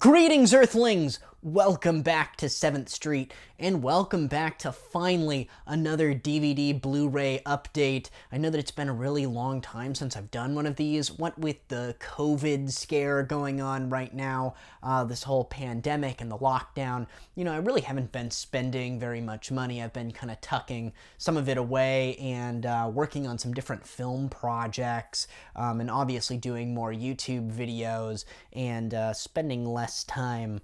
Greetings, Earthlings! Welcome back to 7th Street, and welcome back to finally another DVD Blu-ray update. I know that it's been a really long time since I've done one of these. What with the COVID scare going on right now, this whole pandemic and the lockdown, I really haven't been spending very much money. I've been kind of tucking some of it away and working on some different film projects, and obviously doing more YouTube videos and spending less time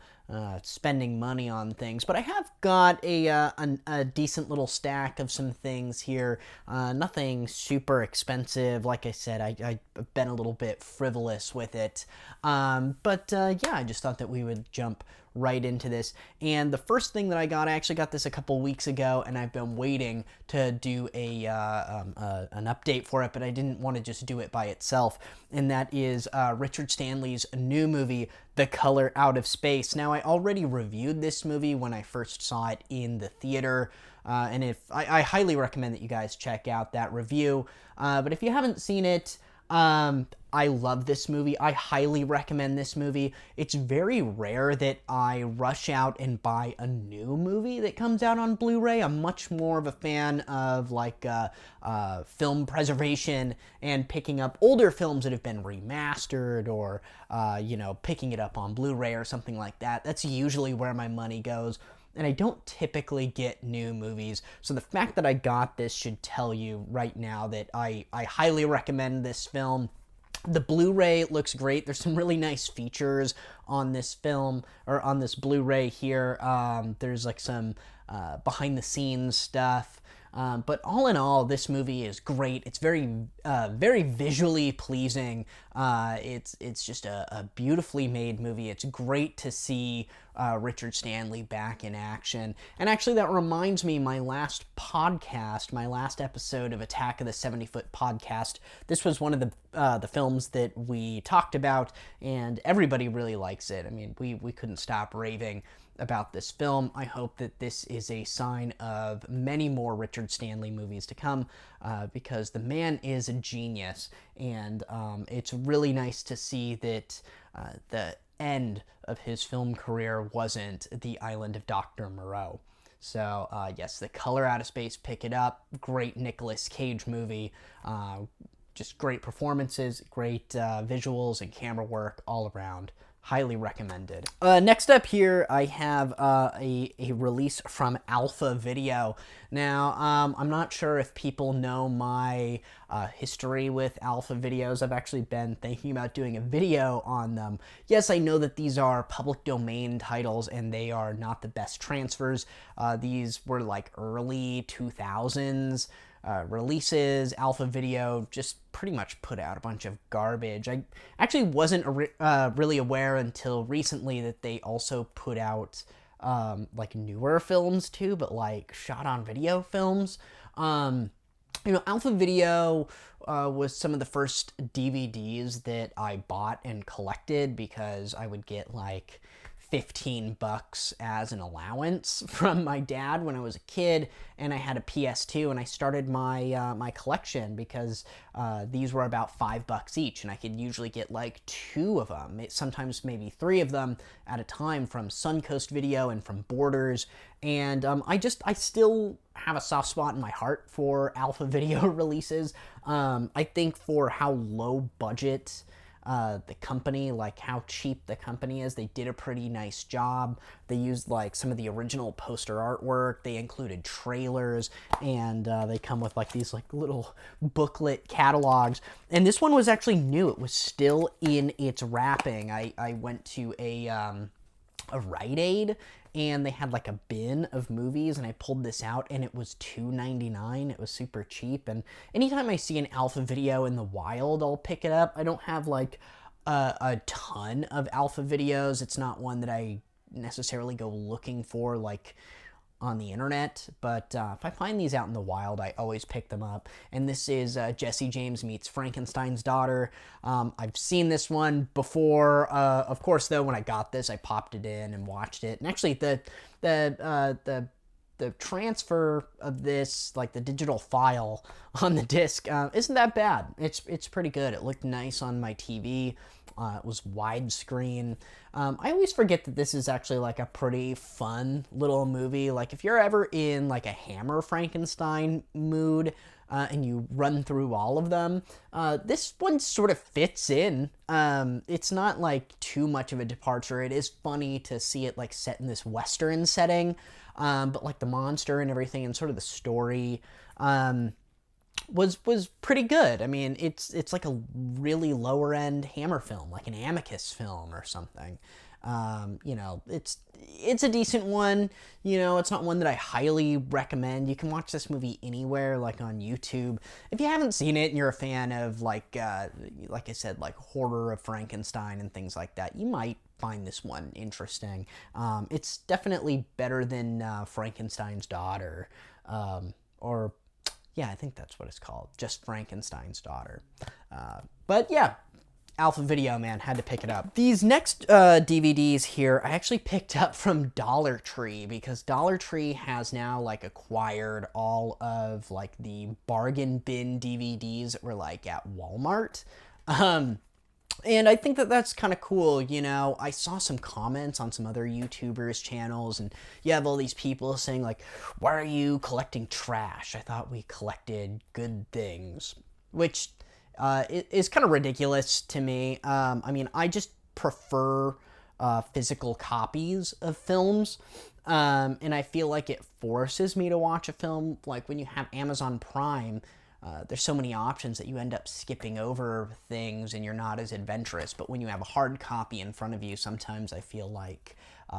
spending money on things. But I have got a decent little stack of some things here. Nothing super expensive. Like I said, I've been a little bit frivolous with it. But I just thought that we would jump right into this. And the first thing that I actually got this a couple weeks ago, and I've been waiting to do an update for it, but I didn't want to just do it by itself. And that is Richard Stanley's new movie, The Color Out of Space. Now, I already reviewed this movie when I first saw it in the theater, and I highly recommend that you guys check out that review. But if you haven't seen it, I love this movie. I highly recommend this movie. It's very rare that I rush out and buy a new movie that comes out on Blu-ray. I'm much more of a fan of film preservation and picking up older films that have been remastered or, picking it up on Blu-ray or something like that. That's usually where my money goes. And I don't typically get new movies, so the fact that I got this should tell you right now that I highly recommend this film. The Blu-ray looks great. There's some really nice features on this film, or on this Blu-ray here. There's some behind-the-scenes stuff. But all in all, this movie is great. It's very visually pleasing. It's just a beautifully made movie. It's great to see Richard Stanley back in action. And actually, that reminds me, my last episode of Attack of the 70-Foot podcast, this was one of the films that we talked about, and everybody really likes it. I mean, we couldn't stop raving about this film. I hope that this is a sign of many more Richard Stanley movies to come, because the man is a genius, and it's really nice to see that the end of his film career wasn't The Island of Dr. Moreau. So, yes, The Color Out of Space, pick it up. Great Nicolas Cage movie. Just great performances, great visuals and camera work all around. Highly recommended. Next up here, I have a release from Alpha Video. Now, I'm not sure if people know my history with Alpha Videos. I've actually been thinking about doing a video on them. Yes, I know that these are public domain titles, and they are not the best transfers. These were early 2000s. Releases. Alpha Video just pretty much put out a bunch of garbage. I actually wasn't really aware until recently that they also put out newer films too, but shot on video films. Alpha Video was some of the first DVDs that I bought and collected because I would get $15 as an allowance from my dad when I was a kid, and I had a PS2, and I started my collection because these were about $5 each, and I could usually get 2 of them, sometimes maybe 3 of them at a time, from Suncoast Video and from Borders. And I still have a soft spot in my heart for Alpha Video releases. I think for how low budget the company, how cheap the company is, they did a pretty nice job. They used some of the original poster artwork. They included trailers, and they come with these little booklet catalogs. And this one was actually new. It was still in its wrapping. I went to a Rite Aid, and they had a bin of movies, and I pulled this out, and it was $2.99. It was super cheap, and anytime I see an Alpha Video in the wild, I'll pick it up. I don't have a ton of Alpha Videos. It's not one that I necessarily go looking for on the internet, but if I find these out in the wild, I always pick them up. And this is Jesse James Meets Frankenstein's Daughter. I've seen this one before. Of course, though, when I got this, I popped it in and watched it. And actually, the transfer of this, the digital file on the disc, isn't that bad. It's pretty good. It looked nice on my TV. It was widescreen. I always forget that this is actually like a pretty fun little movie. Like if you're ever in like a Hammer Frankenstein mood, and you run through all of them, this one sort of fits in. It's not like too much of a departure. It is funny to see it like set in this Western setting, but like the monster and everything and sort of the story was pretty good. I mean, it's like a really lower end Hammer film, like an Amicus film or something. You know, it's a decent one. You know, it's not one that I highly recommend. You can watch this movie anywhere, like on YouTube. If you haven't seen it and you're a fan of like I said, like horror of Frankenstein and things like that, you might find this one interesting. It's definitely better than Frankenstein's Daughter, or yeah, I think that's what it's called, just Frankenstein's Daughter. But yeah, Alpha Video, man, had to pick it up. These next DVDs here, I actually picked up from Dollar Tree, because Dollar Tree has now like acquired all of like the bargain bin DVDs that were like at Walmart. And I think that that's kind of cool. You know, I saw some comments on some other YouTubers' channels, and you have all these people saying like, why are you collecting trash? I thought we collected good things, which is kind of ridiculous to me. I mean, I just prefer physical copies of films, and I feel like it forces me to watch a film. Like when you have Amazon Prime, there's so many options that you end up skipping over things and you're not as adventurous. But when you have a hard copy in front of you, sometimes I feel like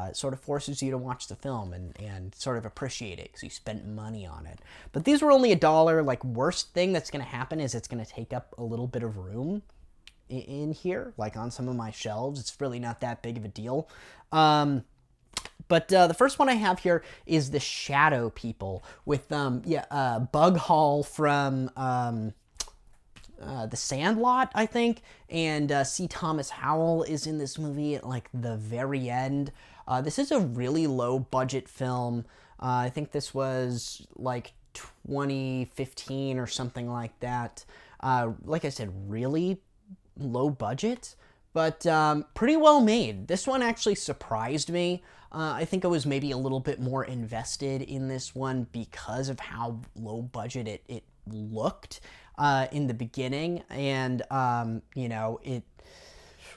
it sort of forces you to watch the film and sort of appreciate it because you spent money on it. But these were only $1. Like, worst thing that's going to happen is it's going to take up a little bit of room in here, like on some of my shelves. It's really not that big of a deal. But the first one I have here is The Shadow People with Bug Hall from The Sandlot, I think, and C. Thomas Howell is in this movie at like the very end. This is a really low budget film. I think this was like 2015 or something like that. Like I said, really low budget, but pretty well made. This one actually surprised me. I think I was maybe a little bit more invested in this one because of how low budget it looked in the beginning. And, you know,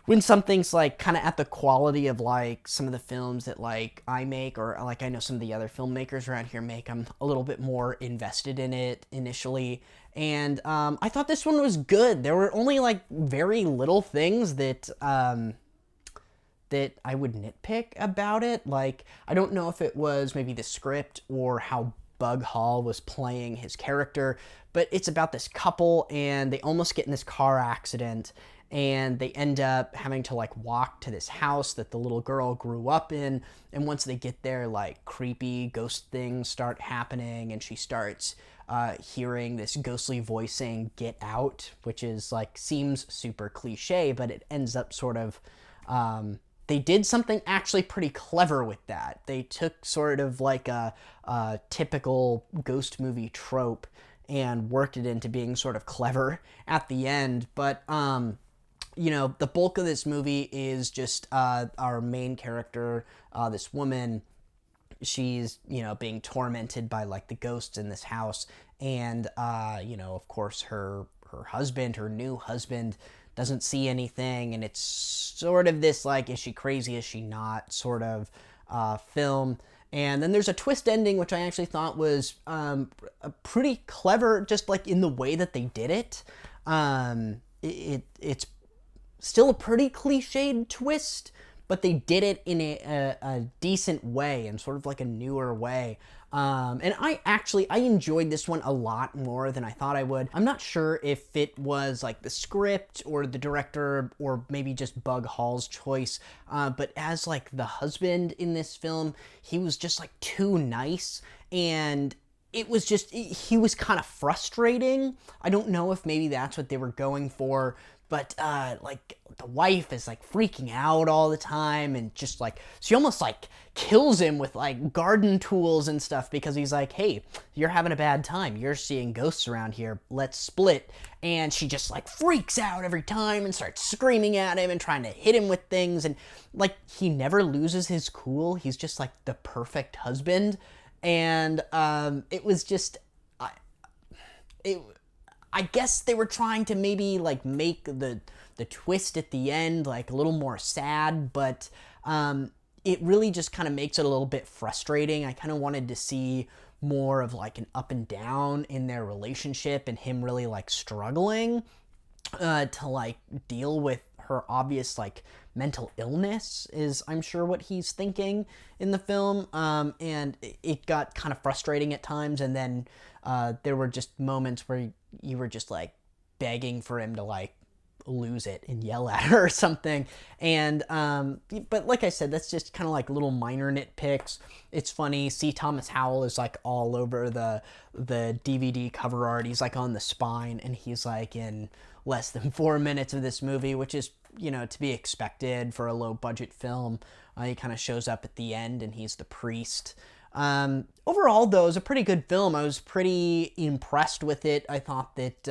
when something's like kind of at the quality of like some of the films that like I make, or like I know some of the other filmmakers around here make, I'm a little bit more invested in it initially. And I thought this one was good. There were only like very little things that that I would nitpick about it. Like, I don't know if it was maybe the script or how Bug Hall was playing his character, but it's about this couple and they almost get in this car accident and they end up having to like walk to this house that the little girl grew up in. And once they get there, like creepy ghost things start happening and she starts hearing this ghostly voice saying "get out," which is like seems super cliche, but it ends up sort of they did something actually pretty clever with that. They took sort of like a typical ghost movie trope and worked it into being sort of clever at the end. But you know, the bulk of this movie is just our main character, this woman. She's, you know, being tormented by like the ghosts in this house, and you know, of course, her husband, her new husband, doesn't see anything, and it's sort of this like, is she crazy, is she not, sort of film. And then there's a twist ending, which I actually thought was pretty clever, just like in the way that they did it. It's still a pretty cliched twist, but they did it in a decent way and sort of like a newer way. And I enjoyed this one a lot more than I thought I would. I'm not sure if it was like the script or the director or maybe just Bug Hall's choice, but as like the husband in this film, he was just like too nice, and it was just, he was kind of frustrating. I don't know if maybe that's what they were going for, but like the wife is like freaking out all the time, and just like she almost like kills him with like garden tools and stuff, because he's like, hey, you're having a bad time, you're seeing ghosts around here, let's split. And she just like freaks out every time and starts screaming at him and trying to hit him with things, and like he never loses his cool. He's just like the perfect husband. And it was just I guess they were trying to maybe like make the twist at the end like a little more sad, but it really just kind of makes it a little bit frustrating. I kind of wanted to see more of like an up and down in their relationship, and him really like struggling to like deal with her obvious like mental illness, is I'm sure what he's thinking in the film. And it got kind of frustrating at times, and then there were just moments where you were just like begging for him to like lose it and yell at her or something. And but like I said, that's just kind of like little minor nitpicks. It's funny. C. Thomas Howell is like all over the DVD cover art. He's like on the spine, and he's like in less than 4 minutes of this movie, which is, you know, to be expected for a low budget film. He kind of shows up at the end, and he's the priest. Overall, though, it was a pretty good film. I was pretty impressed with it. I thought that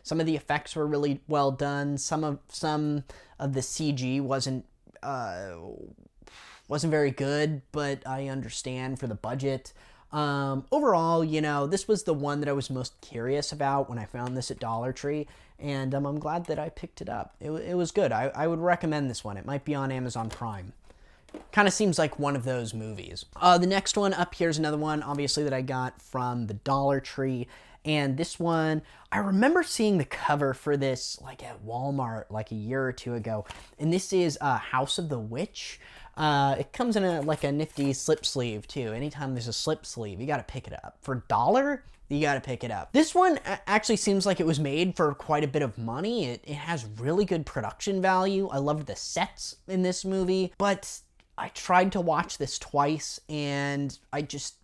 some of the effects were really well done. Some of the CG wasn't very good, but I understand for the budget. Overall, you know, this was the one that I was most curious about when I found this at Dollar Tree, and I'm glad that I picked it up. It was good. I would recommend this one. It might be on Amazon Prime. Kind of seems like one of those movies. The next one up here is another one, obviously, that I got from the Dollar Tree. And this one, I remember seeing the cover for this like at Walmart like a year or two ago. And this is House of the Witch. It comes in a nifty slip sleeve too. Anytime there's a slip sleeve, you got to pick it up. For $1, you got to pick it up. This one actually seems like it was made for quite a bit of money. It has really good production value. I loved the sets in this movie, but I tried to watch this twice, and I just,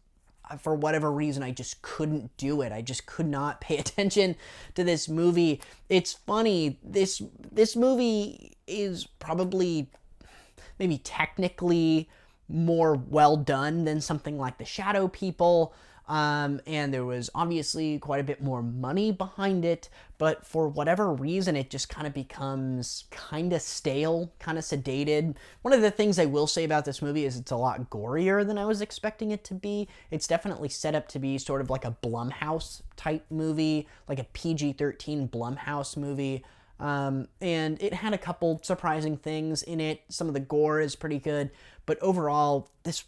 for whatever reason, I just couldn't do it. I just could not pay attention to this movie. It's funny, this movie is probably maybe technically more well done than something like The Shadow People, and there was obviously quite a bit more money behind it, but for whatever reason, it just kind of becomes kind of stale, kind of sedated. One of the things I will say about this movie is it's a lot gorier than I was expecting it to be. It's definitely set up to be sort of like a Blumhouse type movie, like a PG-13 Blumhouse movie. And it had a couple surprising things in it. Some of the gore is pretty good, but overall, this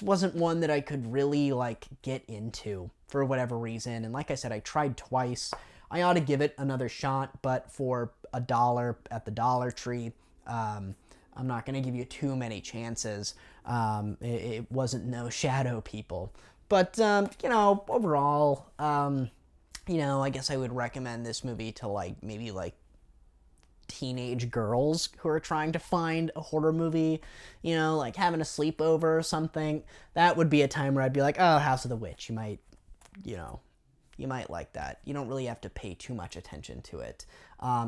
wasn't one that I could really like get into for whatever reason. And like I said, I tried twice. I ought to give it another shot, but for $1 at the Dollar Tree, I'm not going to give you too many chances. It wasn't no Shadow People, but you know, overall, you know, I guess I would recommend this movie to like maybe like teenage girls who are trying to find a horror movie, you know, like having a sleepover or something. That would be a time where I'd be like, oh, House of the Witch. You might, you know, you might like that. You don't really have to pay too much attention to it.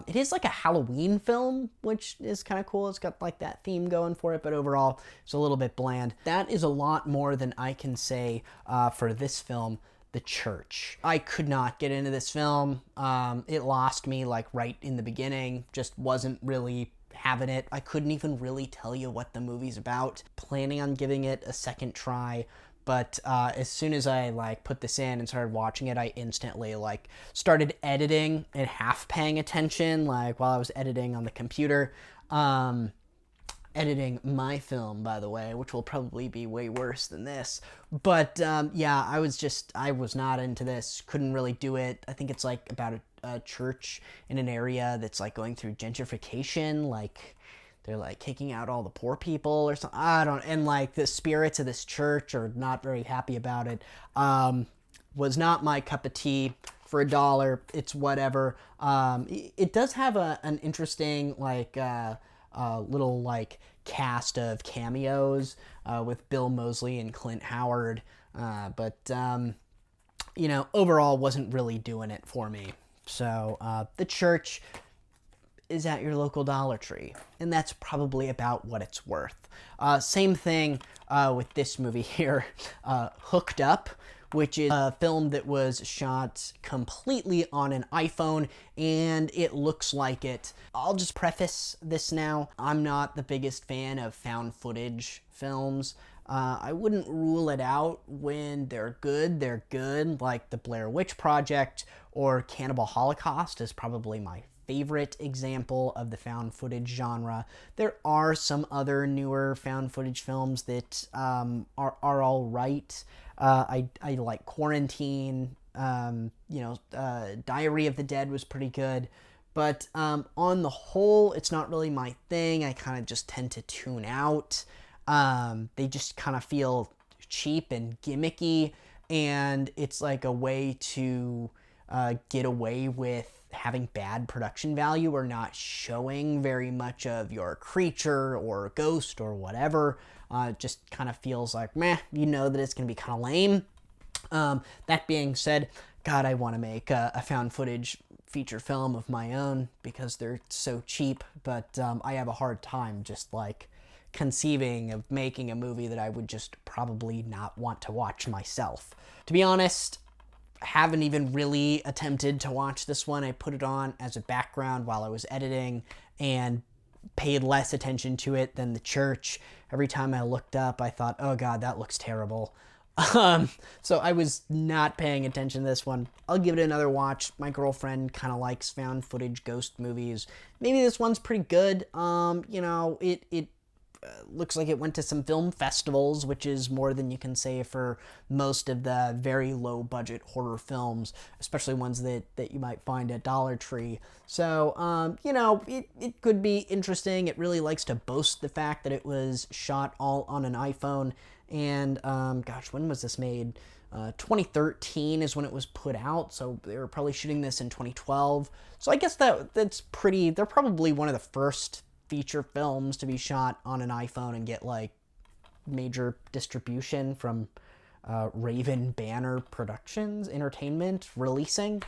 It is like a Halloween film, which is kind of cool. It's got like that theme going for it, but overall, it's a little bit bland. That is a lot more than I can say for this film, The Church. I could not get into this film. It lost me like right in the beginning. Just wasn't really having it. I couldn't even really tell you what the movie's about. Planning on giving it a second try, but as soon as I like put this in and started watching it, I instantly like started editing and half paying attention, like while I was editing on the computer. Editing my film, by the way, which will probably be way worse than this. But yeah, I was not into this. Couldn't really do it. I think it's like about a church in an area that's like going through gentrification. Like they're like kicking out all the poor people or something. And like the spirits of this church are not very happy about it. Was not my cup of tea. For $1, it's whatever. It does have an interesting like little like cast of cameos with Bill Moseley and Clint Howard, but you know, overall wasn't really doing it for me. So The Church, is at your local Dollar Tree, and that's probably about what it's worth. Same thing with this movie here, Hooked Up, which is a film that was shot completely on an iPhone, and it looks like it. I'll just preface this now. I'm not the biggest fan of found footage films. I wouldn't rule it out when they're good. They're good, like the Blair Witch Project or Cannibal Holocaust is probably my favorite example of the found footage genre. There are some other newer found footage films that are all right. I like Quarantine. Diary of the Dead was pretty good. But on the whole, it's not really my thing. I kind of just tend to tune out. They just kind of feel cheap and gimmicky, and it's like a way to get away with having bad production value or not showing very much of your creature or ghost or whatever. It just kind of feels like, meh, you know that it's going to be kind of lame. That being said, God, I want to make a found footage feature film of my own because they're so cheap, but I have a hard time just like conceiving of making a movie that I would just probably not want to watch myself. To be honest, I haven't even really attempted to watch this one. I put it on as a background while I was editing and paid less attention to it than The Church. Every time I looked up, I thought, oh God, that looks terrible. So I was not paying attention to this one. I'll give it another watch. My girlfriend kind of likes found footage ghost movies. Maybe this one's pretty good. It looks like it went to some film festivals, which is more than you can say for most of the very low budget horror films, especially ones that you might find at Dollar Tree. So, it could be interesting. It really likes to boast the fact that it was shot all on an iPhone. And, when was this made? 2013 is when it was put out, so they were probably shooting this in 2012. So I guess that's pretty, they're probably one of the first feature films to be shot on an iPhone and get like major distribution from Raven Banner Productions Entertainment releasing.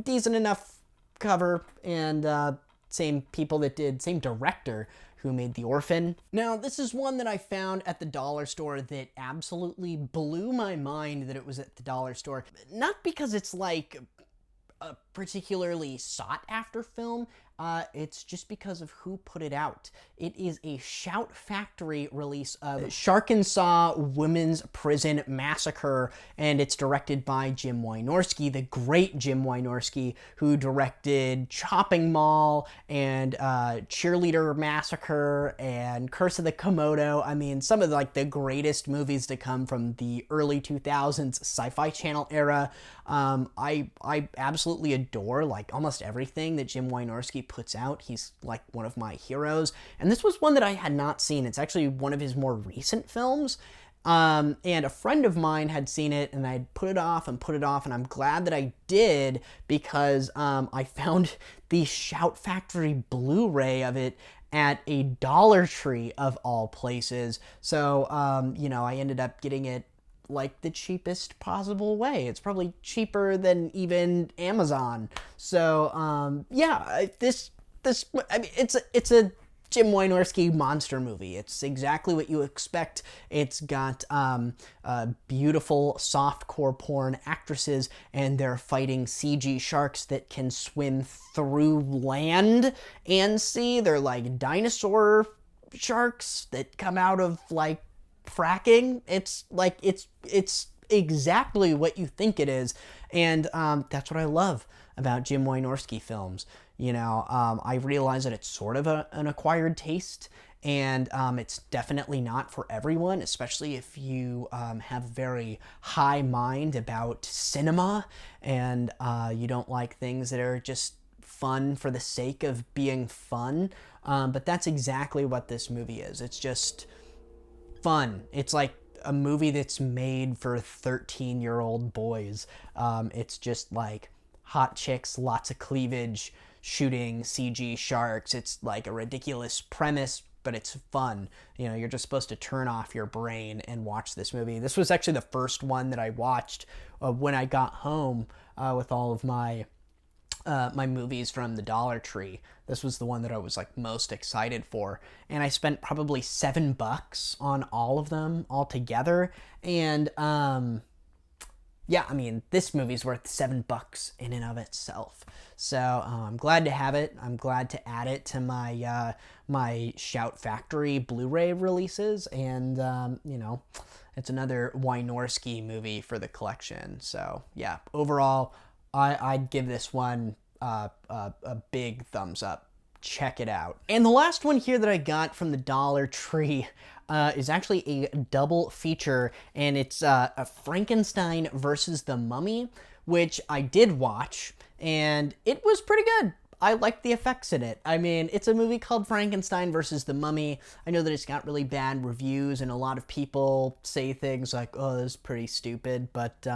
Decent enough cover, and same director who made The Orphan. Now, this is one that I found at the dollar store that absolutely blew my mind that it was at the dollar store. Not because it's like a particularly sought after film, it's just because of who put it out. It is a Shout Factory release of Sharkensas Women's Prison Massacre, and it's directed by Jim Wynorski, the great Jim Wynorski, who directed Chopping Mall and Cheerleader Massacre and Curse of the Komodo. I mean, some of the greatest movies to come from the early 2000s Sci-Fi Channel era. I absolutely adore almost everything that Jim Wynorski puts out. He's one of my heroes, and this was one that I had not seen. It's actually one of his more recent films, and a friend of mine had seen it, and I'd put it off, and I'm glad that I did, because I found the Shout Factory Blu-ray of it at a Dollar Tree of all places. So I ended up getting it the cheapest possible way. It's probably cheaper than even Amazon. So it's a Jim Wynorski monster movie. It's exactly what you expect. It's got beautiful softcore porn actresses, and they're fighting CG sharks that can swim through land and sea. They're like dinosaur sharks that come out of fracking. It's exactly what you think it is, and that's what I love about Jim Wynorski films. I realize that it's sort of an acquired taste, and it's definitely not for everyone, especially if you have a very high mind about cinema, and you don't like things that are just fun for the sake of being fun. But that's exactly what this movie is. It's just fun. It's like a movie that's made for 13-year-old boys. It's just hot chicks, lots of cleavage, shooting CG sharks. It's a ridiculous premise, but it's fun. You're just supposed to turn off your brain and watch this movie. This was actually the first one that I watched when I got home with all of my my movies from the Dollar Tree, this was the one that I was like most excited for, and I spent probably $7 on all of them all together. And yeah, I mean, this movie's worth $7 in and of itself. So I'm glad to have it. I'm glad to add it to my my Shout Factory Blu-ray releases, and you know, it's another Wynorski movie for the collection. So yeah, overall, I'd give this one a big thumbs up. Check it out. And the last one here that I got from the Dollar Tree is actually a double feature, and it's a Frankenstein versus the Mummy, which I did watch, and it was pretty good. I liked the effects in it. I mean, it's a movie called Frankenstein versus the Mummy. I know that it's got really bad reviews, and a lot of people say things like, "Oh, this is pretty stupid." But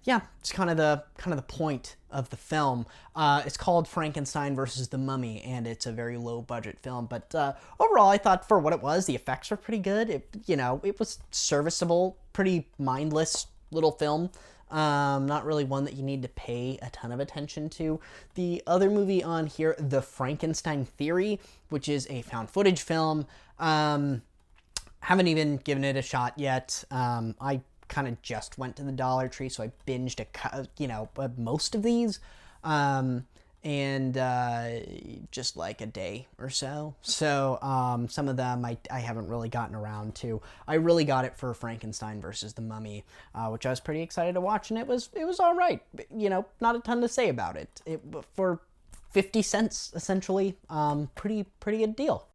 yeah, it's kind of the point of the film. It's called Frankenstein versus the Mummy, and it's a very low budget film. But overall, I thought for what it was, the effects were pretty good. It was serviceable, pretty mindless little film. Not really one that you need to pay a ton of attention to. The other movie on here, The Frankenstein Theory, which is a found footage film, haven't even given it a shot yet. I kind of just went to the Dollar Tree, so I binged most of these, and just like a day or so. So some of them I haven't really gotten around to. I really got it for Frankenstein versus the Mummy, which I was pretty excited to watch, and it was all right. Not a ton to say about it. For 50 cents essentially, pretty good deal.